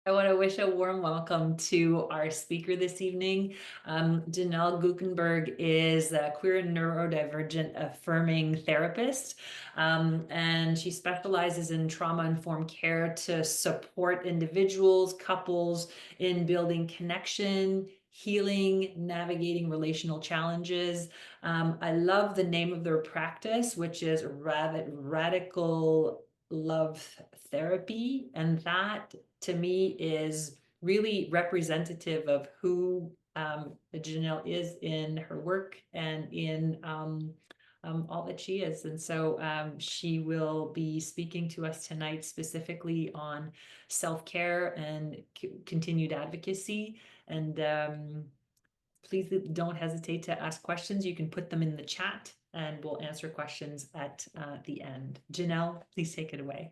I want to wish a warm welcome to our speaker this evening. Ginelle Guckenburg is a queer and neurodivergent affirming therapist, and she specializes in trauma-informed care to support individuals, couples in building connection, healing, navigating relational challenges. I love the name of their practice, which is Radical Love Therapy, and that to me is really representative of who Ginelle is in her work and in all that she is. And so she will be speaking to us tonight specifically on self-care and continued advocacy. And please don't hesitate to ask questions. You can put them in the chat and we'll answer questions at the end. Ginelle, please take it away.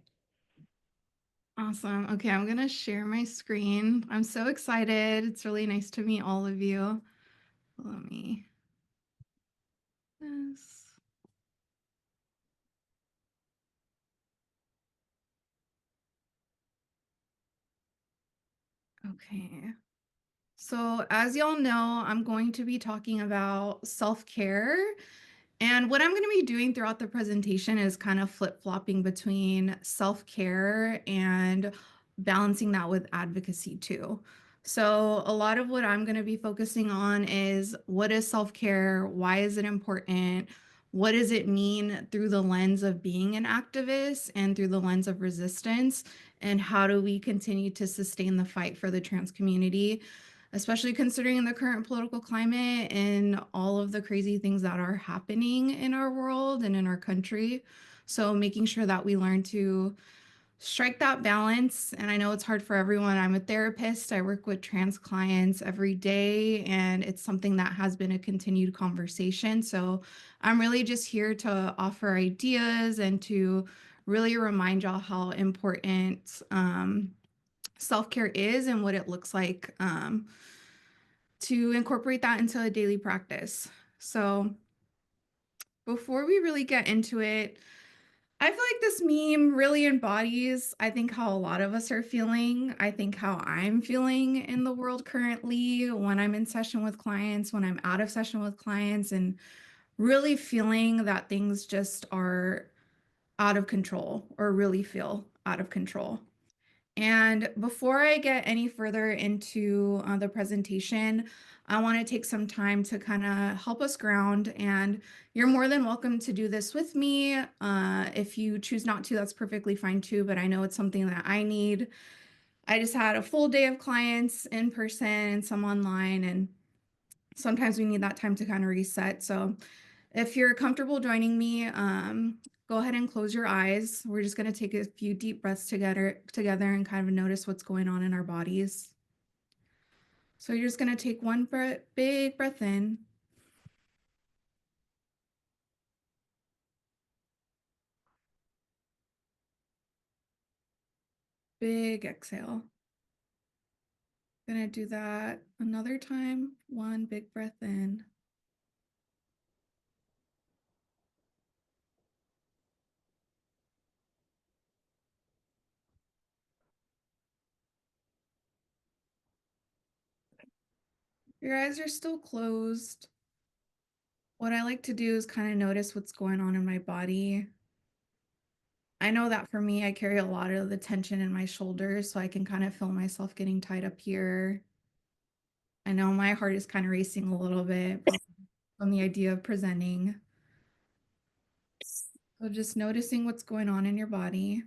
Awesome. Okay, I'm going to share my screen. I'm so excited. It's really nice to meet all of you. Let me. This. Okay. So, as y'all know, I'm going to be talking about self-care. And what I'm going to be doing throughout the presentation is kind of flip-flopping between self-care and balancing that with advocacy too. So a lot of what I'm going to be focusing on is what is self-care? Why is it important? What does it mean through the lens of being an activist and through the lens of resistance? And how do we continue to sustain the fight for the trans community, especially considering the current political climate and all of the crazy things that are happening in our world and in our country. So making sure that we learn to strike that balance. And I know it's hard for everyone. I'm a therapist. I work with trans clients every day, and it's something that has been a continued conversation. So I'm really just here to offer ideas and to really remind y'all how important self-care is and what it looks like to incorporate that into a daily practice. So before we really get into it, I feel like this meme really embodies, I think, how a lot of us are feeling. I think how I'm feeling in the world currently when I'm in session with clients, when I'm out of session with clients, and really feeling that things just are out of control or really feel out of control. And before I get any further into the presentation, I want to take some time to kind of help us ground. And you're more than welcome to do this with me. If you choose not to, that's perfectly fine too. But I know it's something that I need. I just had a full day of clients in person and some online. And sometimes we need that time to kind of reset. So if you're comfortable joining me, go ahead and close your eyes. We're just going to take a few deep breaths together and kind of notice what's going on in our bodies. So you're just going to take one big breath in. Big exhale. Gonna do that another time. One big breath in. Your eyes are still closed. What I like to do is kind of notice what's going on in my body. I know that for me, I carry a lot of the tension in my shoulders, so I can kind of feel myself getting tied up here. I know my heart is kind of racing a little bit from the idea of presenting. So just noticing what's going on in your body.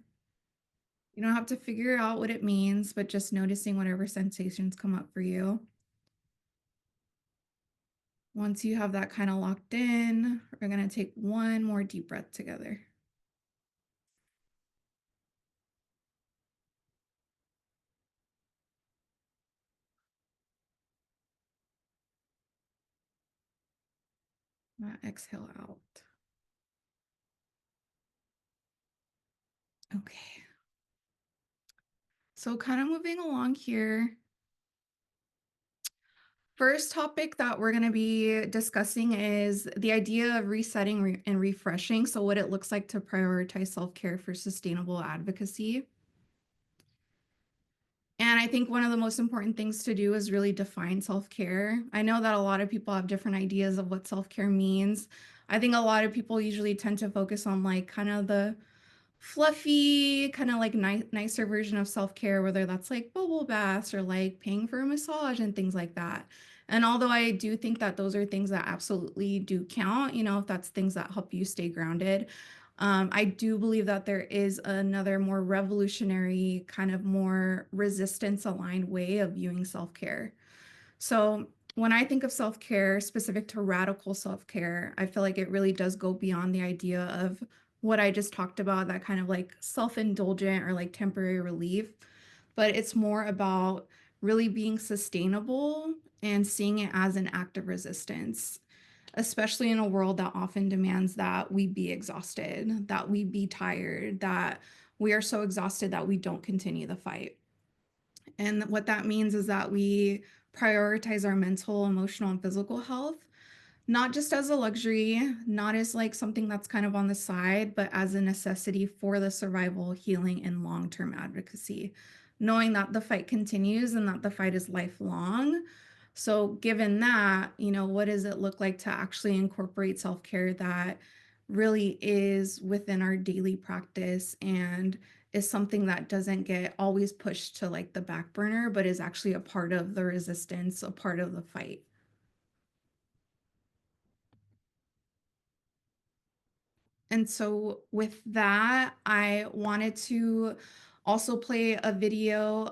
You don't have to figure out what it means, but just noticing whatever sensations come up for you. Once you have that kind of locked in, we're going to take one more deep breath together. Exhale out. Okay. So kind of moving along here. First topic that we're going to be discussing is the idea of resetting and refreshing. So what it looks like to prioritize self-care for sustainable advocacy. And I think one of the most important things to do is really define self care. I know that a lot of people have different ideas of what self care means. I think a lot of people usually tend to focus on like kind of the fluffy, kind of like nicer version of self care, whether that's like bubble baths or like paying for a massage and things like that. And although I do think that those are things that absolutely do count, you know, if that's things that help you stay grounded, I do believe that there is another more revolutionary, kind of more resistance aligned way of viewing self care. So, when I think of self care specific to radical self care, I feel like it really does go beyond the idea of what I just talked about, that kind of like self indulgent or like temporary relief. But it's more about really being sustainable and seeing it as an act of resistance, especially in a world that often demands that we be exhausted, that we be tired, that we are so exhausted that we don't continue the fight. And what that means is that we prioritize our mental, emotional, and physical health, not just as a luxury, not as like something that's kind of on the side, but as a necessity for the survival, healing, and long term advocacy, knowing that the fight continues and that the fight is lifelong. So, given that, you know, what does it look like to actually incorporate self care that really is within our daily practice and is something that doesn't get always pushed to like the back burner, but is actually a part of the resistance, a part of the fight? And so, with that, I wanted to also play a video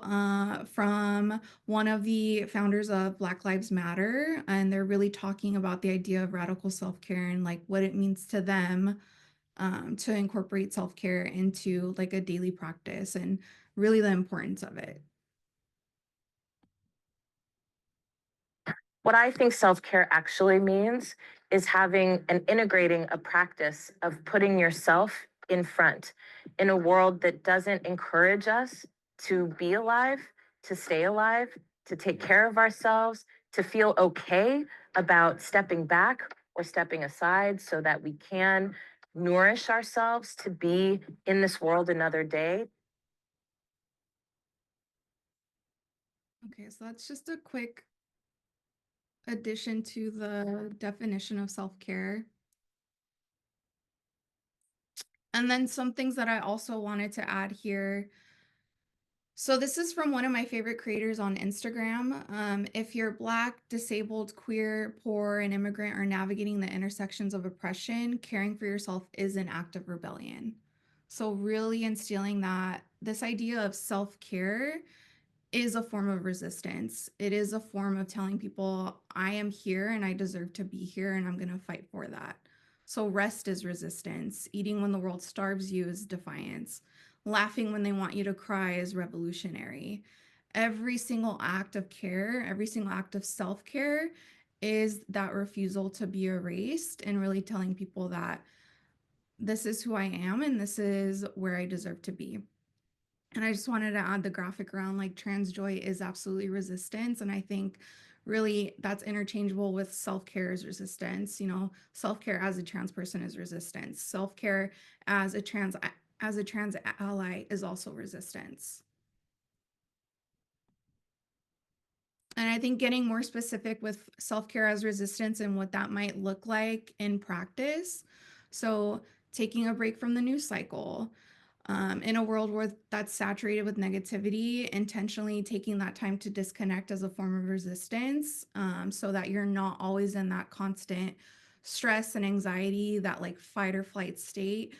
from one of the founders of Black Lives Matter. And they're really talking about the idea of radical self care and like what it means to them to incorporate self care into like a daily practice and really the importance of it. What I think self care actually means is having and integrating a practice of putting yourself in front in a world that doesn't encourage us to be alive, to stay alive, to take care of ourselves, to feel okay about stepping back or stepping aside so that we can nourish ourselves to be in this world another day. Okay, so that's just a quick addition to the definition of self care. And then some things that I also wanted to add here. So this is from one of my favorite creators on Instagram. If you're Black, disabled, queer, poor, and immigrant are navigating the intersections of oppression, caring for yourself is an act of rebellion. So really instilling that this idea of self-care is a form of resistance. It is a form of telling people, I am here and I deserve to be here and I'm going to fight for that. So, rest is resistance. Eating when the world starves you is defiance. Laughing when they want you to cry is revolutionary. Every single act of care, every single act of self care is that refusal to be erased and really telling people that this is who I am and this is where I deserve to be. And I just wanted to add the graphic around like trans joy is absolutely resistance. And I think really that's interchangeable with self care is resistance. You know, self care as a trans person is resistance. Self care as a trans ally is also resistance. And I think getting more specific with self care as resistance and what that might look like in practice. So, taking a break from the news cycle, in a world where that's saturated with negativity, intentionally taking that time to disconnect as a form of resistance, so that you're not always in that constant stress and anxiety, that like fight or flight state.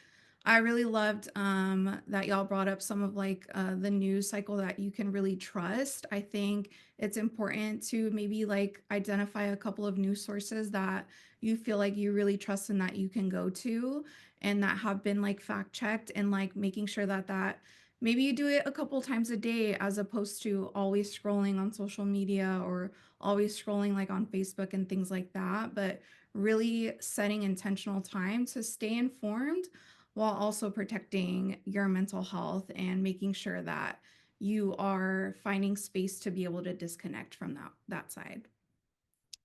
I really loved that y'all brought up some of like the news cycle that you can really trust. I think it's important to maybe like identify a couple of news sources that you feel like you really trust and that you can go to and that have been like fact checked and like making sure that maybe you do it a couple times a day as opposed to always scrolling on social media or always scrolling like on Facebook and things like that, but really setting intentional time to stay informed while also protecting your mental health and making sure that you are finding space to be able to disconnect from that side.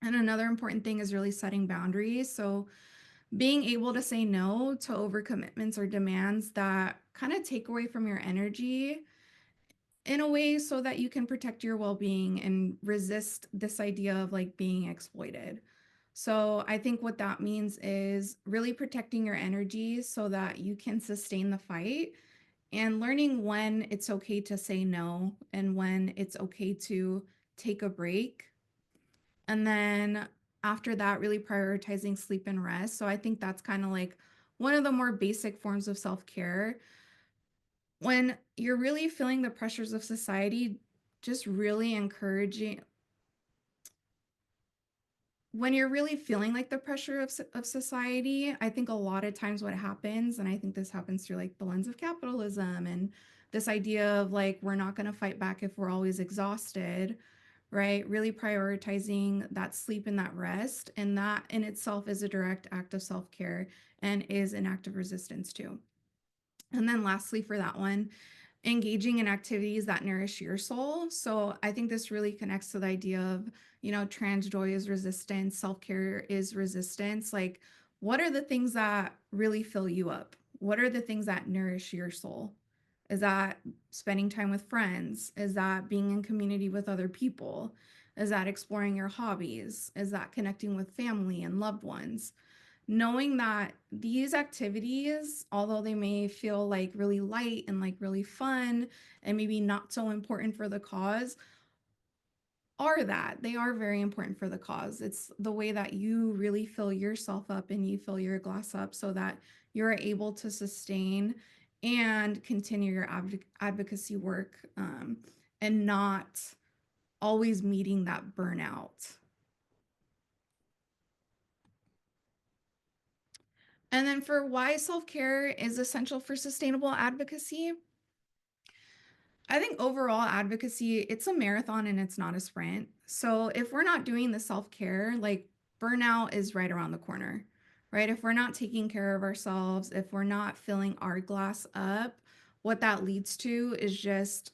And another important thing is really setting boundaries. So being able to say no to overcommitments or demands that kind of take away from your energy in a way so that you can protect your well-being and resist this idea of like being exploited. So I think what that means is really protecting your energy so that you can sustain the fight and learning when it's okay to say no and when it's okay to take a break. And then after that, really prioritizing sleep and rest. So I think that's kind of like one of the more basic forms of self-care. When you're really feeling the pressures of society, just really encouraging when you're really feeling like the pressure of society, I think a lot of times what happens, and I think this happens through like the lens of capitalism and this idea of like we're not going to fight back if we're always exhausted, right? Really prioritizing that sleep and that rest, and that in itself is a direct act of self-care and is an act of resistance too. And then lastly for that one, engaging in activities that nourish your soul. So I think this really connects to the idea of, trans joy is resistance, self-care is resistance. Like, what are the things that really fill you up? What are the things that nourish your soul? Is that spending time with friends? Is that being in community with other people? Is that exploring your hobbies? Is that connecting with family and loved ones? Knowing that these activities, although they may feel like really light and like really fun and maybe not so important for the cause, they are very important for the cause. It's the way that you really fill yourself up and you fill your glass up so that you're able to sustain and continue your advocacy work, and not always meeting that burnout. And then for why self-care is essential for sustainable advocacy, I think overall advocacy, it's a marathon and it's not a sprint. So if we're not doing the self-care, like burnout is right around the corner, right? If we're not taking care of ourselves, if we're not filling our glass up, what that leads to is just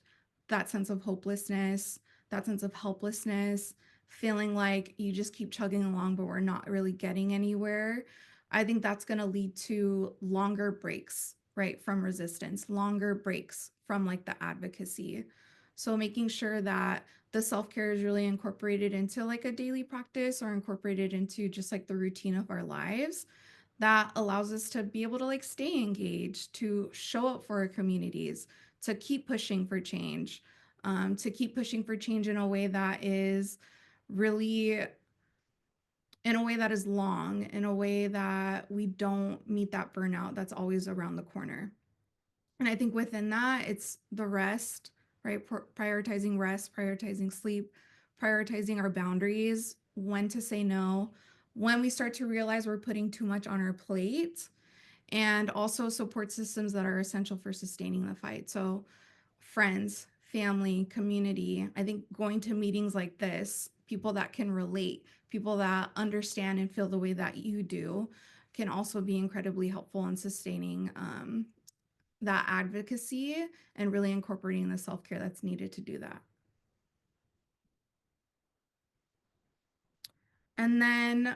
that sense of hopelessness, that sense of helplessness, feeling like you just keep chugging along, but we're not really getting anywhere. I think that's going to lead to longer breaks, right, from resistance, longer breaks from like the advocacy. So making sure that the self-care is really incorporated into like a daily practice or incorporated into just like the routine of our lives, that allows us to be able to like stay engaged, to show up for our communities, to keep pushing for change, to keep pushing for change in a way that is really in a way that is long, in a way that we don't meet that burnout that's always around the corner. And I think within that, it's the rest, right? Prioritizing rest, prioritizing sleep, prioritizing our boundaries, when to say no, when we start to realize we're putting too much on our plate, and also support systems that are essential for sustaining the fight. So friends, family, community. I think going to meetings like this, people that can relate, people that understand and feel the way that you do, can also be incredibly helpful in sustaining that advocacy and really incorporating the self-care that's needed to do that. And then,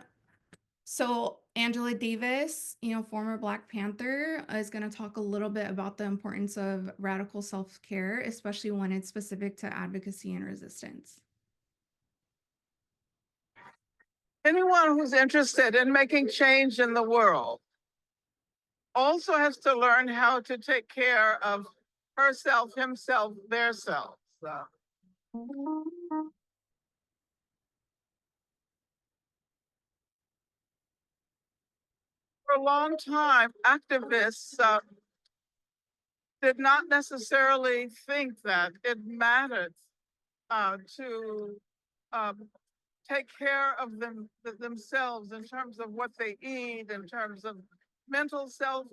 so Angela Davis, former Black Panther, is going to talk a little bit about the importance of radical self-care, especially when it's specific to advocacy and resistance. Anyone who's interested in making change in the world also has to learn how to take care of herself, himself, their self. For a long time, activists did not necessarily think that it mattered to take care of themselves in terms of what they eat, in terms of mental self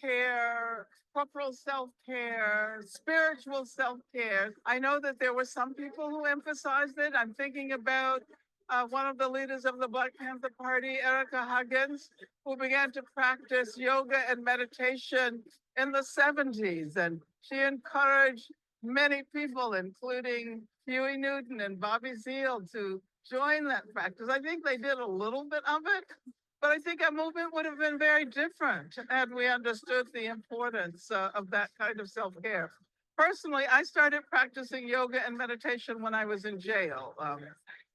care, corporal self-care, spiritual self-care. I know that there were some people who emphasized it. I'm thinking about one of the leaders of the Black Panther Party, Erica Huggins, who began to practice yoga and meditation in the 70s. And she encouraged many people, including Huey Newton and Bobby Seale, to join that practice. I think they did a little bit of it, but I think our movement would have been very different had we understood the importance of that kind of self-care. Personally, I started practicing yoga and meditation when I was in jail,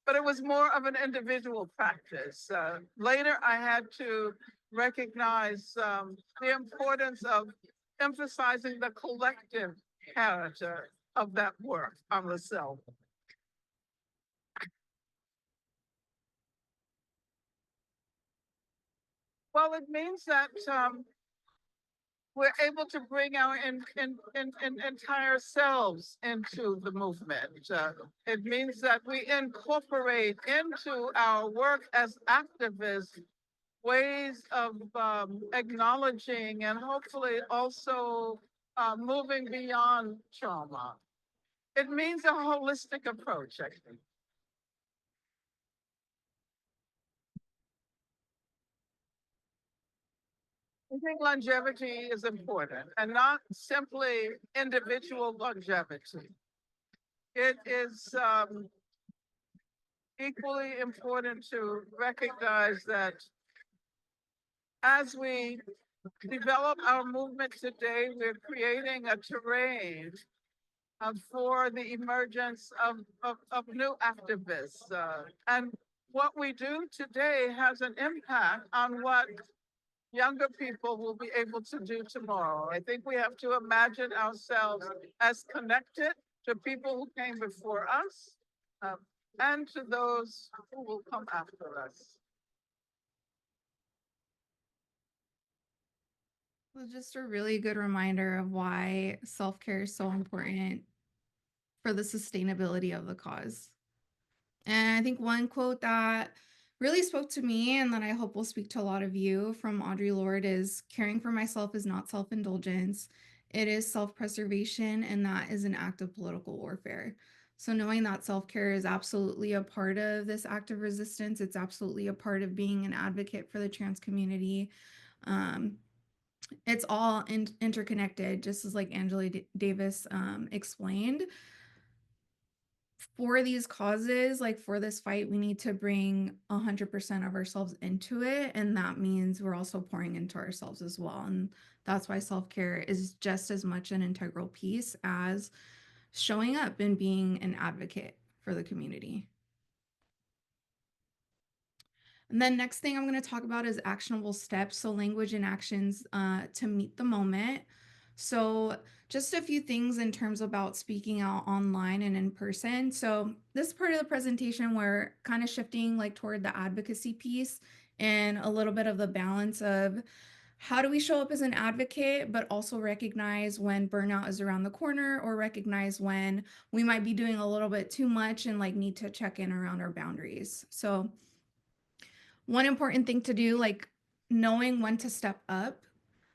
but it was more of an individual practice. Later, I had to recognize the importance of emphasizing the collective character of that work on the self. Well, it means that we're able to bring our entire selves into the movement. It means that we incorporate into our work as activists ways of acknowledging and hopefully also moving beyond trauma. It means a holistic approach, I think. I think longevity is important and not simply individual longevity. It is equally important to recognize that as we develop our movement today, we're creating a terrain for the emergence of new activists. And what we do today has an impact on what younger people will be able to do tomorrow. I think we have to imagine ourselves as connected to people who came before us and to those who will come after us. Well, just a really good reminder of why self-care is so important for the sustainability of the cause. And I think one quote that really spoke to me and that I hope will speak to a lot of you from Audre Lorde is caring for myself is not self-indulgence. It is self-preservation, and that is an act of political warfare. So knowing that self-care is absolutely a part of this act of resistance, it's absolutely a part of being an advocate for the trans community. It's all interconnected, just as like Angela Davis explained. For these causes, like for this fight, we need to bring 100% of ourselves into it. And that means we're also pouring into ourselves as well. And that's why self-care is just as much an integral piece as showing up and being an advocate for the community. And then next thing I'm going to talk about is actionable steps. So language and actions to meet the moment. So just a few things in terms about speaking out online and in person. So this part of the presentation, we're kind of shifting like toward the advocacy piece and a little bit of the balance of how do we show up as an advocate, but also recognize when burnout is around the corner, or recognize when we might be doing a little bit too much and like need to check in around our boundaries. So one important thing to do, like knowing when to step up.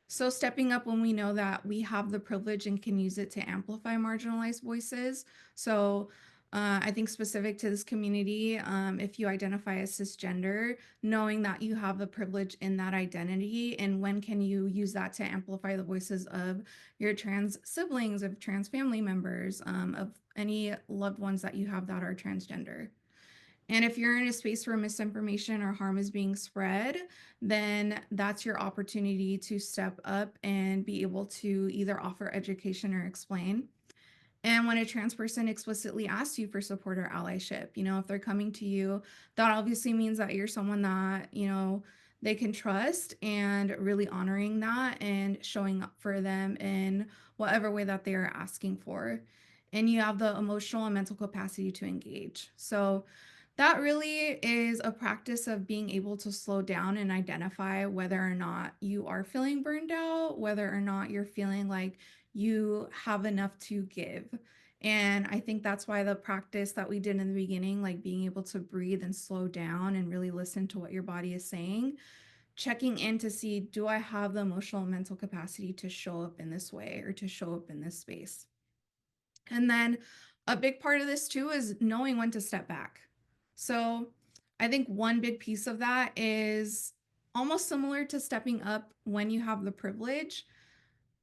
So stepping up when we know that we have the privilege and can use it to amplify marginalized voices. So I think specific to this community, if you identify as cisgender, knowing that you have the privilege in that identity, and when can you use that to amplify the voices of your trans siblings, of trans family members, of any loved ones that you have that are transgender. And if you're in a space where misinformation or harm is being spread, then that's your opportunity to step up and be able to either offer education or explain. And when a trans person explicitly asks you for support or allyship, if they're coming to you, that obviously means that you're someone that, they can trust, and really honoring that and showing up for them in whatever way that they are asking for. And you have the emotional and mental capacity to engage. So that really is a practice of being able to slow down and identify whether or not you are feeling burned out, whether or not you're feeling like you have enough to give. And I think that's why the practice that we did in the beginning, like being able to breathe and slow down and really listen to what your body is saying, checking in to see, do I have the emotional and mental capacity to show up in this way or to show up in this space? And then a big part of this too is knowing when to step back. So I think one big piece of that is almost similar to stepping up when you have the privilege,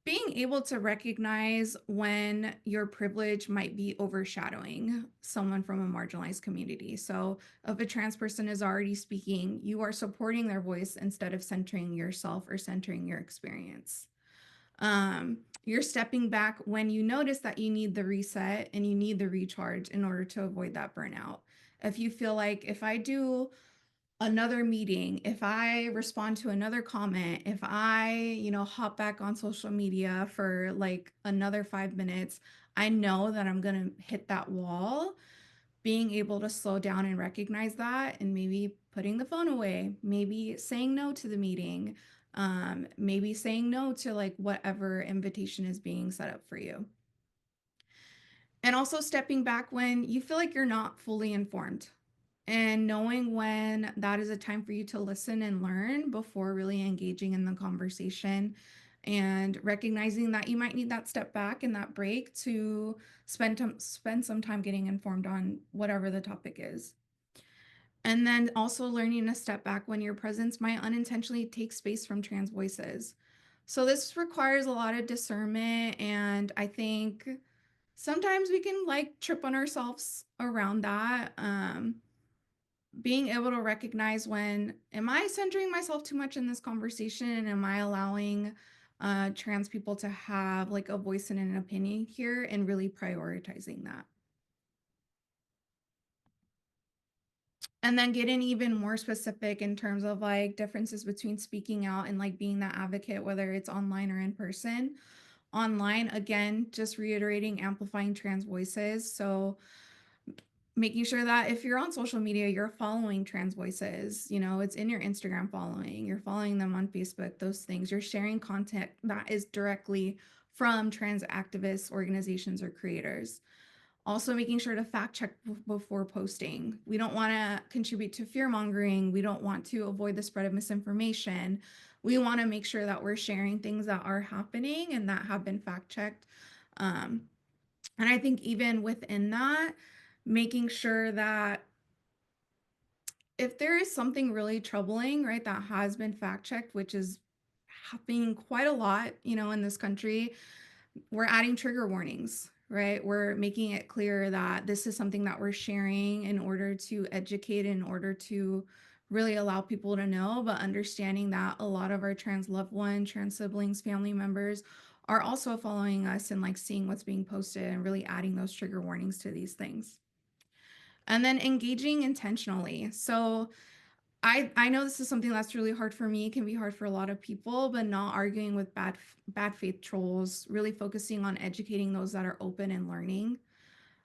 being able to recognize when your privilege might be overshadowing someone from a marginalized community. So if a trans person is already speaking, you are supporting their voice instead of centering yourself or centering your experience. You're stepping back when you notice that you need the reset and you need the recharge in order to avoid that burnout. If you feel like, if I do another meeting, if I respond to another comment, if I, hop back on social media for like another 5 minutes, I know that I'm going to hit that wall. Being able to slow down and recognize that, and maybe putting the phone away, maybe saying no to the meeting, maybe saying no to like whatever invitation is being set up for you. And also stepping back when you feel like you're not fully informed, and knowing when that is a time for you to listen and learn before really engaging in the conversation, and recognizing that you might need that step back and that break to spend some time getting informed on whatever the topic is. And then also learning to step back when your presence might unintentionally take space from trans voices. So this requires a lot of discernment, and I think sometimes we can like trip on ourselves around that. Being able to recognize when, am I centering myself too much in this conversation, and am I allowing trans people to have like a voice and an opinion here, and really prioritizing that. And then getting even more specific in terms of like differences between speaking out and like being that advocate, whether it's online or in person. Online, again, just reiterating, amplifying trans voices. So making sure that if you're on social media, you're following trans voices, it's in your Instagram following, you're following them on Facebook, those things. You're sharing content that is directly from trans activists, organizations, or creators. Also making sure to fact check before posting. We don't want to contribute to fear mongering. We don't want to avoid the spread of misinformation. We want to make sure that we're sharing things that are happening and that have been fact checked. And I think even within that, making sure that if there is something really troubling, right, that has been fact checked, which is happening quite a lot, in this country, we're adding trigger warnings, right? We're making it clear that this is something that we're sharing in order to educate, in order to really allow people to know, but understanding that a lot of our trans loved ones, trans siblings, family members are also following us and like seeing what's being posted, and really adding those trigger warnings to these things. And then engaging intentionally. So I know this is something that's really hard for me, it can be hard for a lot of people, but not arguing with bad faith trolls, really focusing on educating those that are open and learning.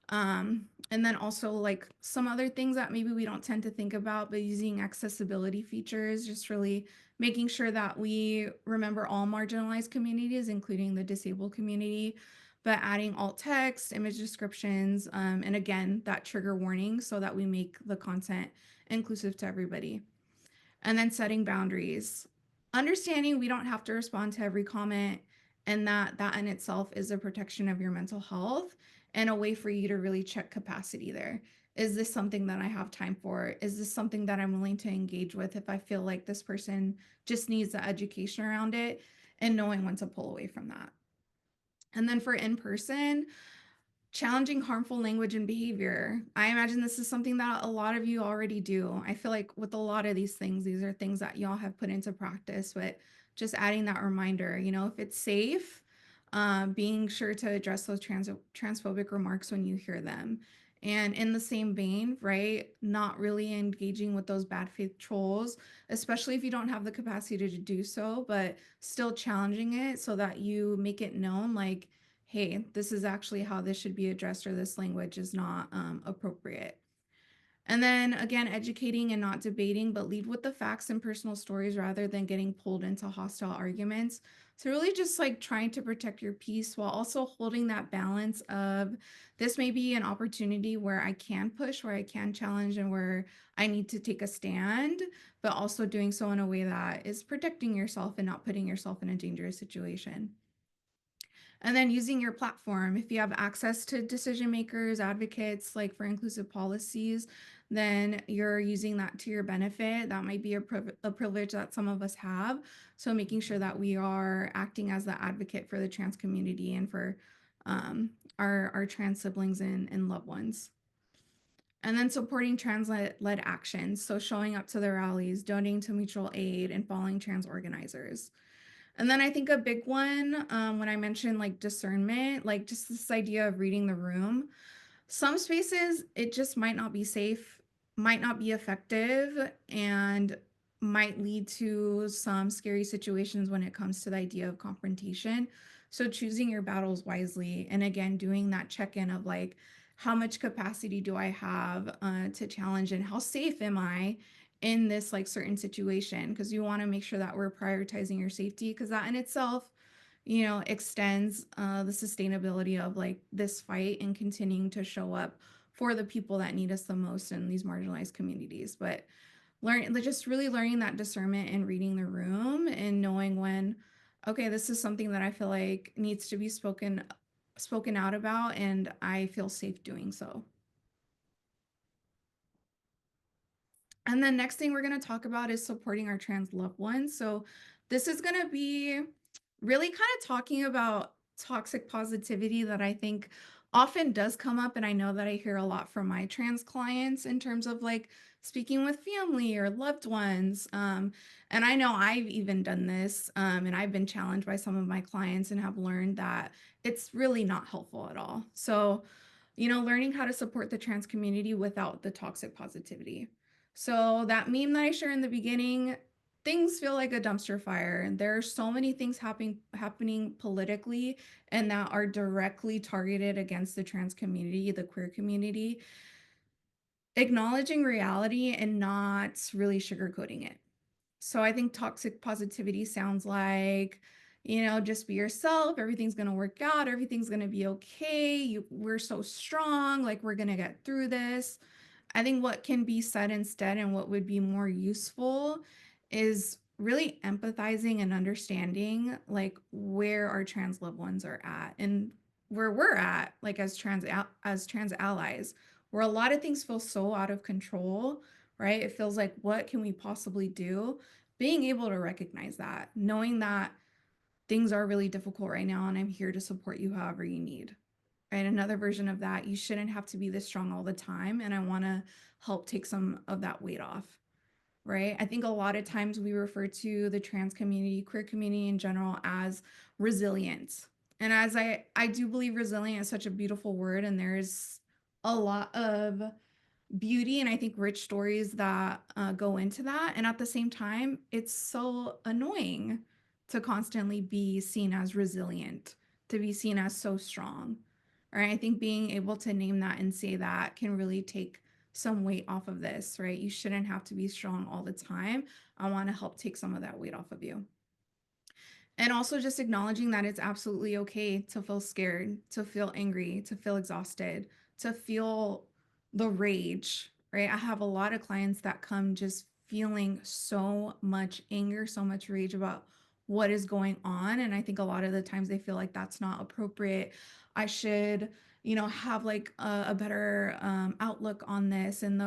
And then also like some other things that maybe we don't tend to think about, but using accessibility features, just really making sure that we remember all marginalized communities, including the disabled community, but adding alt text, image descriptions, and again, that trigger warning so that we make the content inclusive to everybody. And then setting boundaries, understanding we don't have to respond to every comment, and that in itself is a protection of your mental health and a way for you to really check capacity there. Is this something that I have time for? Is this something that I'm willing to engage with if I feel like this person just needs the education around it, and knowing when to pull away from that. And then for in person, challenging harmful language and behavior. I imagine this is something that a lot of you already do. I feel like with a lot of these are things that y'all have put into practice, but just adding that reminder, if it's safe, being sure to address those transphobic remarks when you hear them. And in the same vein, right, not really engaging with those bad faith trolls, especially if you don't have the capacity to do so, but still challenging it so that you make it known, like, hey, this is actually how this should be addressed, or this language is not appropriate. And then again, educating and not debating, but lead with the facts and personal stories rather than getting pulled into hostile arguments. So really just like trying to protect your peace while also holding that balance of, this may be an opportunity where I can push, where I can challenge, and where I need to take a stand, but also doing so in a way that is protecting yourself and not putting yourself in a dangerous situation. And then using your platform, if you have access to decision makers, advocates, like for inclusive policies, then you're using that to your benefit. That might be a privilege that some of us have. So making sure that we are acting as the advocate for the trans community and for our trans siblings and loved ones. And then supporting trans-led actions. So showing up to the rallies, donating to mutual aid, and following trans organizers. And then I think a big one, when I mentioned like discernment, like just this idea of reading the room. Some spaces, it just might not be safe, might not be effective, and might lead to some scary situations when it comes to the idea of confrontation. So choosing your battles wisely, and again, doing that check-in of like, how much capacity do I have to challenge, and how safe am I in this like certain situation? Because you want to make sure that we're prioritizing your safety, because that in itself, extends the sustainability of like this fight and continuing to show up for the people that need us the most in these marginalized communities. But just really learning that discernment and reading the room and knowing when, okay, this is something that I feel like needs to be spoken out about, and I feel safe doing so. And then next thing we're going to talk about is supporting our trans loved ones. So this is going to be really kind of talking about toxic positivity that I think often does come up. And I know that I hear a lot from my trans clients in terms of like speaking with family or loved ones. And I know I've even done this, and I've been challenged by some of my clients and have learned that it's really not helpful at all. So, learning how to support the trans community without the toxic positivity. So that meme that I shared in the beginning, things feel like a dumpster fire, and there are so many things happening politically and that are directly targeted against the trans community, the queer community. Acknowledging reality and not really sugarcoating it. So I think toxic positivity sounds like, just be yourself. Everything's going to work out. Everything's going to be okay. We're so strong. Like, we're going to get through this. I think what can be said instead and what would be more useful is really empathizing and understanding like where our trans loved ones are at and where we're at, like as trans allies, where a lot of things feel so out of control, right? It feels like, what can we possibly do? Being able to recognize that, knowing that things are really difficult right now and I'm here to support you however you need. Right? Another version of that, you shouldn't have to be this strong all the time. And I want to help take some of that weight off. Right? I think a lot of times we refer to the trans community, queer community in general, as resilient. And as I do believe resilient is such a beautiful word, and there's a lot of beauty and I think rich stories that go into that. And at the same time, it's so annoying to constantly be seen as resilient, to be seen as so strong. Right? I think being able to name that and say that can really take some weight off of this, right? You shouldn't have to be strong all the time. I want to help take some of that weight off of you. And also just acknowledging that it's absolutely okay to feel scared, to feel angry, to feel exhausted, to feel the rage, right? I have a lot of clients that come just feeling so much anger, so much rage about what is going on. And I think a lot of the times they feel like that's not appropriate. I should, have like a better outlook on this. And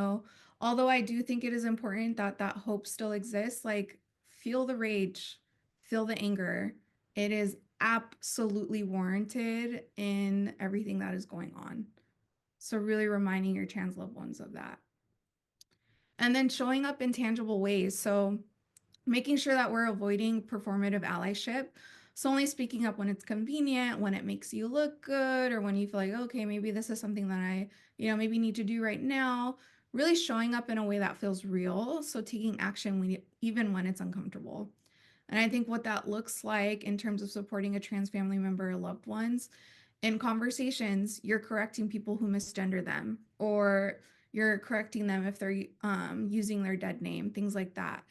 although I do think it is important that that hope still exists, like feel the rage, feel the anger. It is absolutely warranted in everything that is going on. So, really reminding your trans loved ones of that. And then showing up in tangible ways. So, making sure that we're avoiding performative allyship. So, only speaking up when it's convenient, when it makes you look good, or when you feel like, okay, maybe this is something that I, maybe need to do right now. Really showing up in a way that feels real. So, taking action even when it's uncomfortable. And I think what that looks like in terms of supporting a trans family member or loved ones, in conversations, you're correcting people who misgender them, or you're correcting them if they're using their dead name, things like that.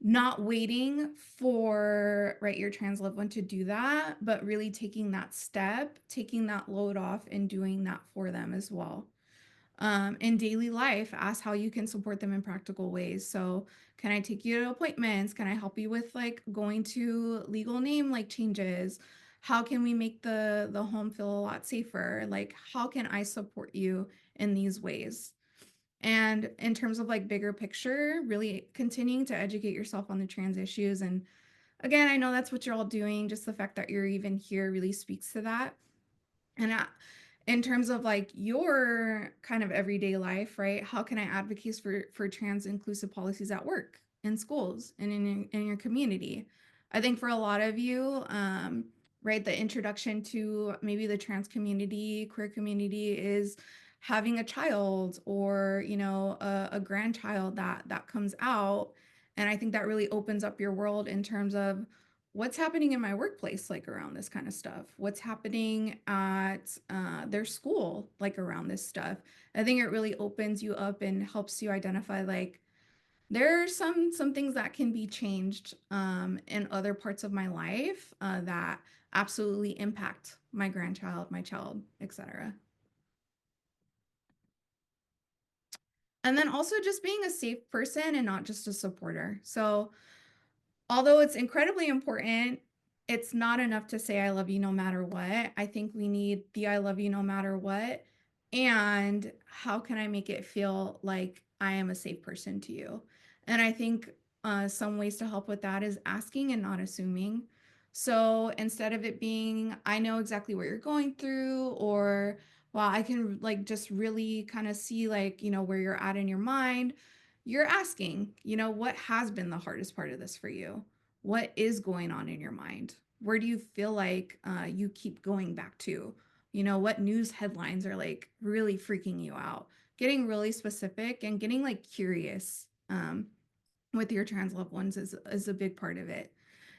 Not waiting for your trans loved one to do that, but really taking that step, taking that load off, and doing that for them as well. In daily life, ask how you can support them in practical ways. So, can I take you to appointments? Can I help you with like going to legal name like changes? How can we make the home feel a lot safer? Like, how can I support you in these ways? And in terms of like bigger picture, really continuing to educate yourself on the trans issues. And again, I know that's what you're all doing. Just the fact that you're even here really speaks to that. And in terms of like your kind of everyday life, right? How can I advocate for trans inclusive policies at work, in schools, and in your community? I think for a lot of you, right, the introduction to maybe the trans community, queer community is having a child or, you know, a grandchild that comes out. And I think that really opens up your world in terms of what's happening in my workplace, like around this kind of stuff, what's happening at their school, like around this stuff. I think it really opens you up and helps you identify like there are some things that can be changed in other parts of my life that absolutely impact my grandchild, my child, etc. And then also just being a safe person and not just a supporter. So although it's incredibly important, it's not enough to say I love you no matter what. I think we need the I love you no matter what. And how can I make it feel like I am a safe person to you? And I think some ways to help with that is asking and not assuming. So instead of it being, I know exactly what you're going through, or, well, I can like just really kind of see like, you know, where you're at in your mind, you're asking, you know, what has been the hardest part of this for you? What is going on in your mind? Where do you feel like you keep going back to? You know, what news headlines are like really freaking you out? Getting really specific and getting like curious with your trans loved ones is a big part of it.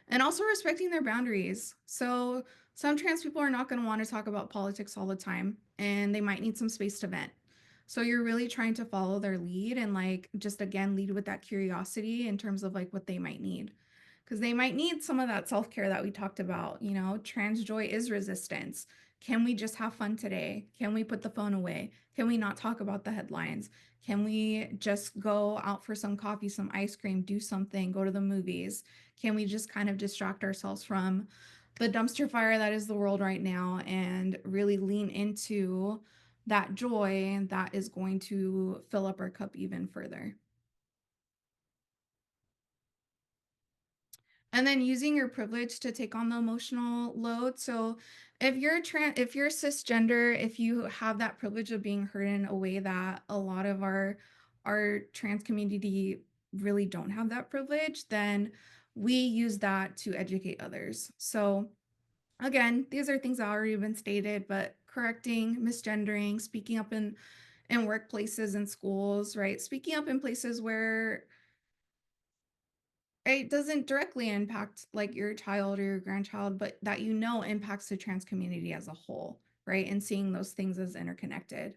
And also respecting their boundaries. So some trans people are not going to want to talk about politics all the time, and they might need some space to vent. So you're really trying to follow their lead and like just again lead with that curiosity in terms of like what they might need. Because they might need some of that self-care that we talked about. You know, trans joy is resistance. Can we just have fun today? Can we put the phone away? Can we not talk about the headlines? Can we just go out for some coffee, some ice cream, do something, go to the movies? Can we just kind of distract ourselves from the dumpster fire that is the world right now and really lean into that joy that is going to fill up our cup even further? And then using your privilege to take on the emotional load. So if you're if you're cisgender, if you have that privilege of being heard in a way that a lot of our trans community really don't have that privilege, then we use that to educate others. So again, these are things that already been stated, but correcting, misgendering, speaking up in workplaces and schools, right? Speaking up in places where it doesn't directly impact like your child or your grandchild, but that you know impacts the trans community as a whole, right? And seeing those things as interconnected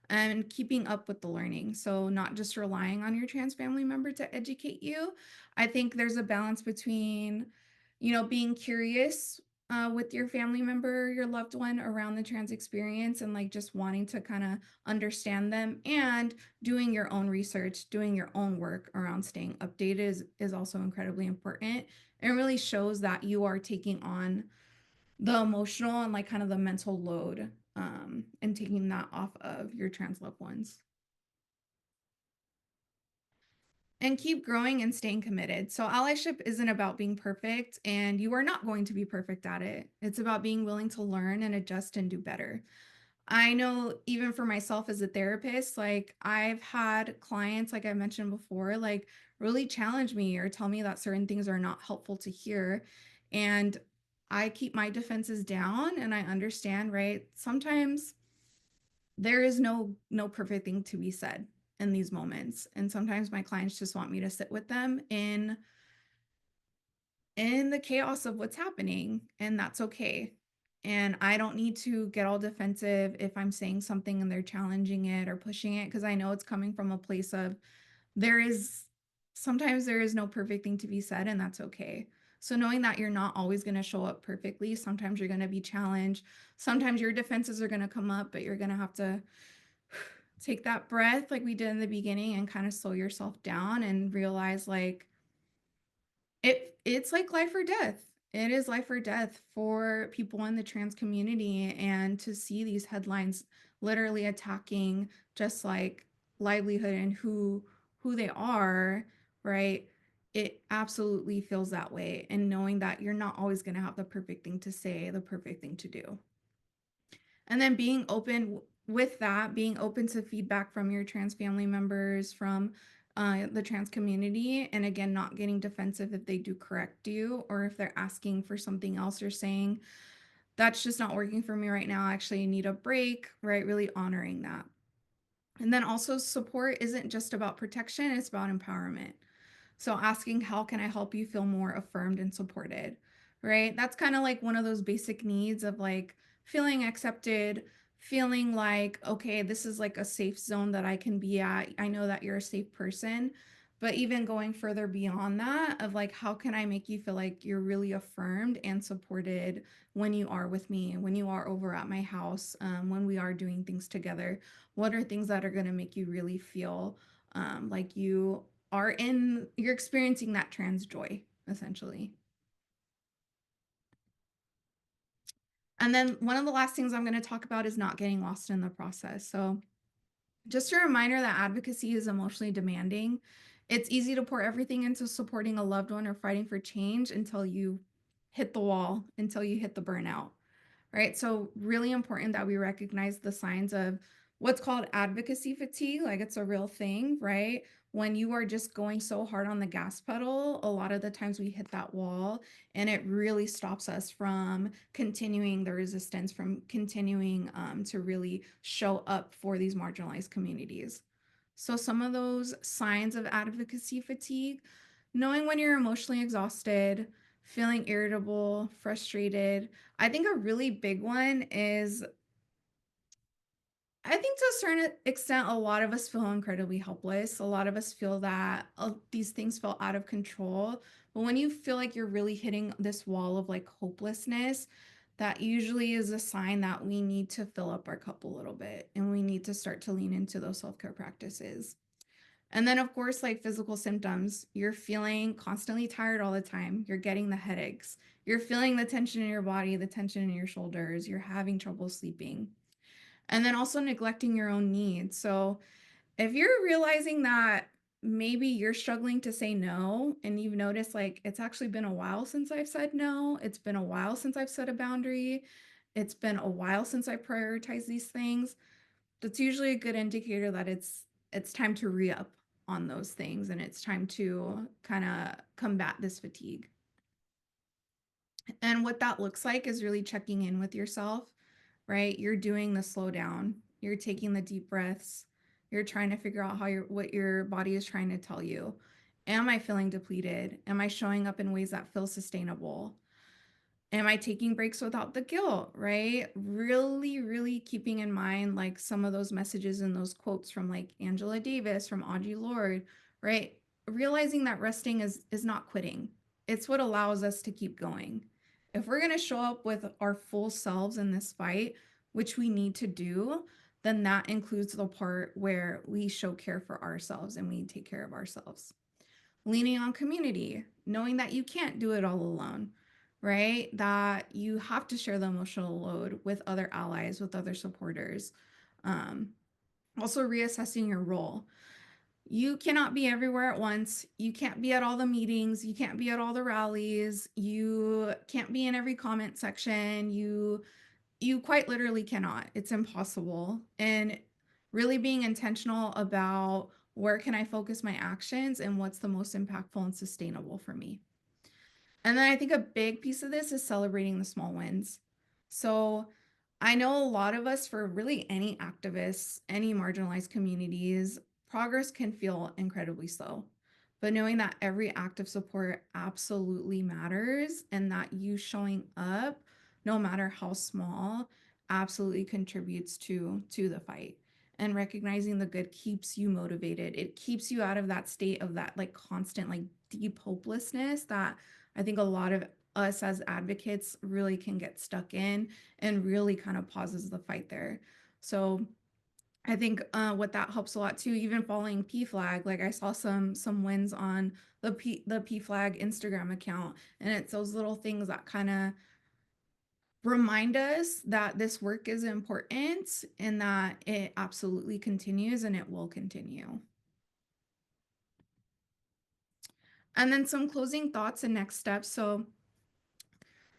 and keeping up with the learning. So not just relying on your trans family member to educate you. I think there's a balance between, you know, being curious with your family member, your loved one around the trans experience and like just wanting to kind of understand them and doing your own research, doing your own work around staying updated is also incredibly important. It really shows that you are taking on the emotional and like kind of the mental load and taking that off of your trans loved ones. And keep growing and staying committed. So, allyship isn't about being perfect, and you are not going to be perfect at it. It's about being willing to learn and adjust and do better. I know even for myself as a therapist, like I've had clients, like I mentioned before, like really challenge me or tell me that certain things are not helpful to hear. And I keep my defenses down and I understand, right? Sometimes there is no perfect thing to be said in these moments. And sometimes my clients just want me to sit with them in the chaos of what's happening, and that's okay. And I don't need to get all defensive if I'm saying something and they're challenging it or pushing it because I know it's coming from a place of there is sometimes there is no perfect thing to be said, and that's okay. So knowing that you're not always going to show up perfectly, sometimes you're going to be challenged, sometimes your defenses are going to come up, but you're going to have to take that breath like we did in the beginning and kind of slow yourself down and realize like it's like life or death. It is life or death for people in the trans community, and to see these headlines literally attacking just like livelihood and who they are, right? It absolutely feels that way. And knowing that you're not always going to have the perfect thing to say, the perfect thing to do. And then being open with that, being open to feedback from your trans family members, from the trans community, and again, not getting defensive if they do correct you or if they're asking for something else, you're saying that's just not working for me right now, I actually need a break, right? Really honoring that. And then also, support isn't just about protection, it's about empowerment. So asking, how can I help you feel more affirmed and supported, right? That's kind of like one of those basic needs of like feeling accepted, feeling like, okay, this is like a safe zone that I can be at. I know that you're a safe person. But even going further beyond that, of like, how can I make you feel like you're really affirmed and supported when you are with me, when you are over at my house, when we are doing things together? What are things that are going to make you really feel like you're experiencing that trans joy, essentially. And then one of the last things I'm going to talk about is not getting lost in the process. So just a reminder that advocacy is emotionally demanding. It's easy to pour everything into supporting a loved one or fighting for change until you hit the wall, until you hit the burnout, right? So really important that we recognize the signs of what's called advocacy fatigue, like it's a real thing, right? When you are just going so hard on the gas pedal, a lot of the times we hit that wall and it really stops us from continuing the resistance, from continuing to really show up for these marginalized communities. So some of those signs of advocacy fatigue: knowing when you're emotionally exhausted, feeling irritable, frustrated. I think a really big one is, I think to a certain extent, a lot of us feel incredibly helpless. A lot of us feel that these things feel out of control. But when you feel like you're really hitting this wall of like hopelessness, that usually is a sign that we need to fill up our cup a little bit and we need to start to lean into those self-care practices. And then, of course, like physical symptoms, you're feeling constantly tired all the time. You're getting the headaches. You're feeling the tension in your body, the tension in your shoulders. You're having trouble sleeping. And then also neglecting your own needs. So if you're realizing that maybe you're struggling to say no and you've noticed like it's actually been a while since I've said no, it's been a while since I've set a boundary, it's been a while since I prioritize these things, that's usually a good indicator that it's time to re-up on those things and it's time to kind of combat this fatigue. And what that looks like is really checking in with yourself, right? You're doing the slow down, you're taking the deep breaths, you're trying to figure out what your body is trying to tell you. Am I feeling depleted? Am I showing up in ways that feel sustainable? Am I taking breaks without the guilt, right? Really, really keeping in mind like some of those messages and those quotes from like Angela Davis, from Audre Lorde, right? Realizing that resting is not quitting. It's what allows us to keep going. If we're going to show up with our full selves in this fight, which we need to do, then that includes the part where we show care for ourselves and we take care of ourselves. Leaning on community, knowing that you can't do it all alone, right? That you have to share the emotional load with other allies, with other supporters. Um, Also, reassessing your role. You cannot be everywhere at once. You can't be at all the meetings. You can't be at all the rallies. You can't be in every comment section. You quite literally cannot. It's impossible. And really being intentional about where can I focus my actions and what's the most impactful and sustainable for me. And then I think a big piece of this is celebrating the small wins. So I know a lot of us, for really any activists, any marginalized communities, progress can feel incredibly slow. But knowing that every act of support absolutely matters and that you showing up, no matter how small, absolutely contributes to the fight. And recognizing the good keeps you motivated. It keeps you out of that state of that like constant like deep hopelessness that I think a lot of us as advocates really can get stuck in and really kind of pauses the fight there. So I think what that helps a lot too, even following PFLAG, like I saw some wins on the PFLAG Instagram account, and it's those little things that kind of remind us that this work is important and that it absolutely continues and it will continue. And then some closing thoughts and next steps. So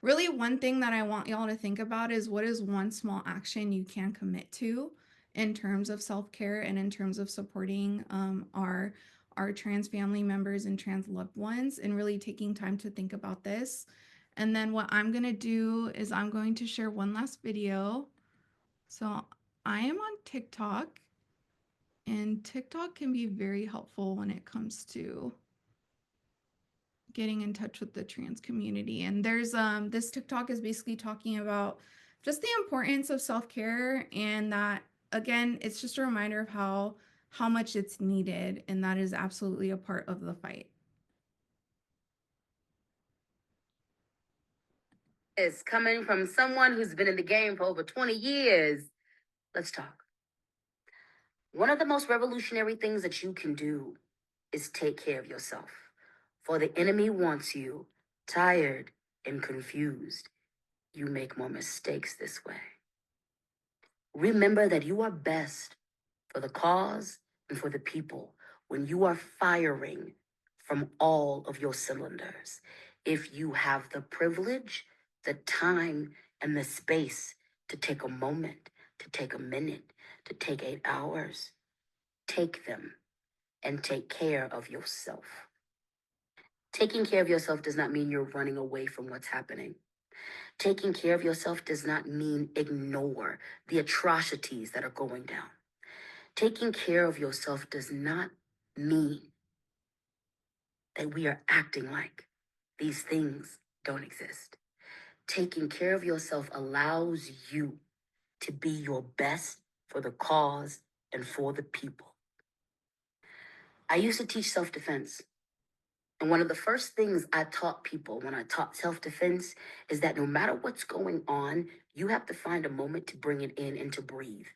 really, one thing that I want y'all to think about is what is one small action you can commit to in terms of self-care and in terms of supporting our trans family members and trans loved ones and really taking time to think about this. And then what I'm going to do is I'm going to share one last video. So I am on TikTok, and TikTok can be very helpful when it comes to getting in touch with the trans community. And there's this TikTok is basically talking about just the importance of self-care, and that again, it's just a reminder of how much it's needed, and that is absolutely a part of the fight. Is coming from someone who's been in the game for over 20 years. Let's talk. One of the most revolutionary things that you can do is take care of yourself. For the enemy wants you tired and confused. You make more mistakes this way. Remember that you are best for the cause and for the people when you are firing from all of your cylinders. If you have the privilege, the time, and the space to take a moment, to take a minute, to take 8 hours, take them and take care of yourself. Taking care of yourself does not mean you're running away from what's happening. Taking care of yourself does not mean ignore the atrocities that are going down. Taking care of yourself does not mean that we are acting like these things don't exist. Taking care of yourself allows you to be your best for the cause and for the people. I used to teach self-defense. And one of the first things I taught people when I taught self-defense is that no matter what's going on, you have to find a moment to bring it in and to breathe.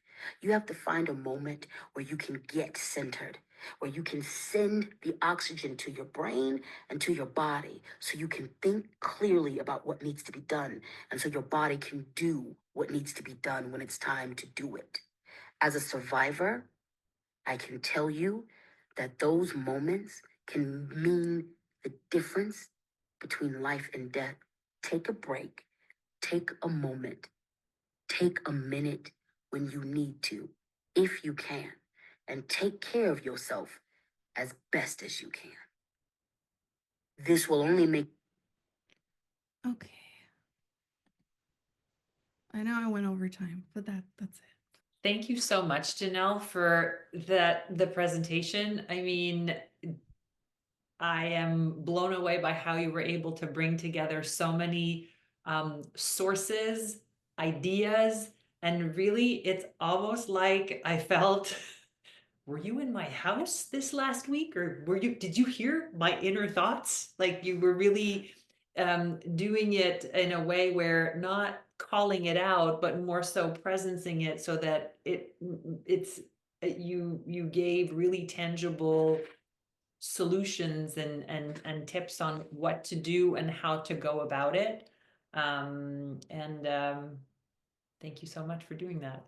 You have to find a moment where you can get centered, where you can send the oxygen to your brain and to your body so you can think clearly about what needs to be done, and so your body can do what needs to be done when it's time to do it. As a survivor, I can tell you that those moments can mean the difference between life and death. Take a break, take a moment, take a minute when you need to, if you can, and take care of yourself as best as you can. This will only make... Okay. I know I went over time, but that's it. Thank you so much, Ginelle, for the presentation. I mean, I am blown away by how you were able to bring together so many sources, ideas, and really it's almost like I felt, were you in my house this last week, or did you hear my inner thoughts? Like you were really doing it in a way where not calling it out, but more so presencing it so that you gave really tangible solutions and tips on what to do and how to go about it. And thank you so much for doing that.